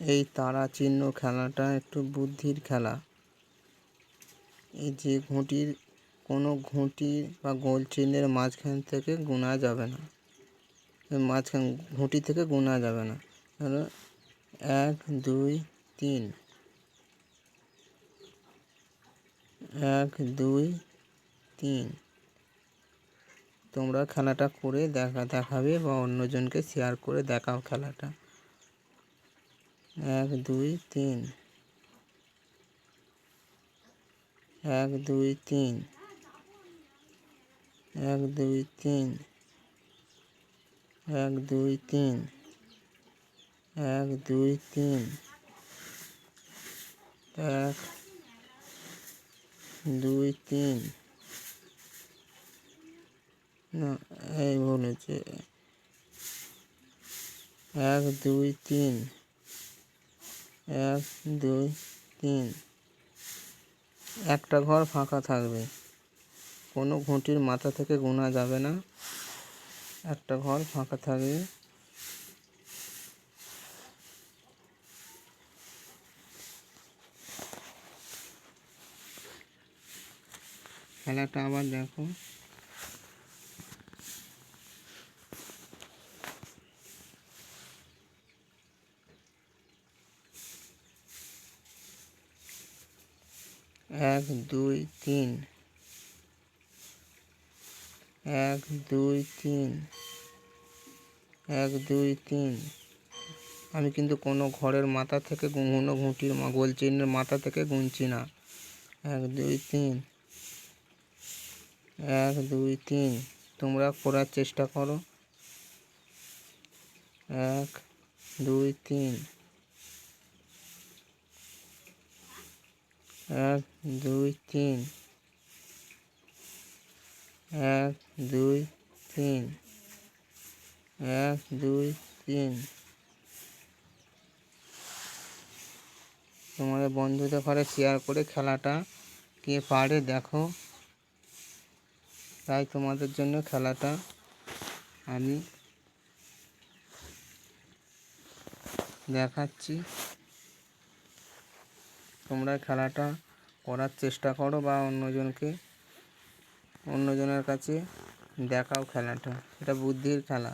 এই তারা চিহ্ন খেলাটা একটু বুদ্ধির খেলা। এই যে ঘুঁটির কোনো ঘুঁটি বা গোল চিহ্নের মাঝখান থেকে গোনা যাবে না, মাঝখান ঘুঁটি থেকে গোনা যাবে না। ধরো 1 2 3, 1 2 3। তোমরা খেলাটা করে দেখাবে বা অন্যজনকে শেয়ার করে দেখাও খেলাটা। 1 2 3, 1 2 3, 1 2 3, 1 2 3, 1 2 3, 1 2 3। না, এই বলেছে 1 2 3, 1 2 3। একটা ঘর ফাঁকা থাকবে, কোনো ঘুঁটির মাথা থেকে গোনা যাবে না, একটা ঘর ফাঁকা থাকবে। খেলাটা আবার দেখো। 1 2 3, 1 2 3, 1 2 3। আমি কিন্তু কোনো ঘরের মাথা থেকে কোনো ঘুঁটির গোল চিহ্নের মাথা থেকে গুনছি না। 1 2 3, 1 2 3। তোমরা করার চেষ্টা করো। 1 2 3, 1 2 3, 1 2 3, 1 2 3। তোমাদের বন্ধুদের ঘরে শেয়ার করে খেলাটা কে পারে দেখো। তাই তোমাদের জন্য খেলাটা আমি দেখাচ্ছি। তোমরা খেলাটা করার চেষ্টা করো বা অন্যজনের কাছে দেখাও খেলাটা। এটা বুদ্ধির খেলা।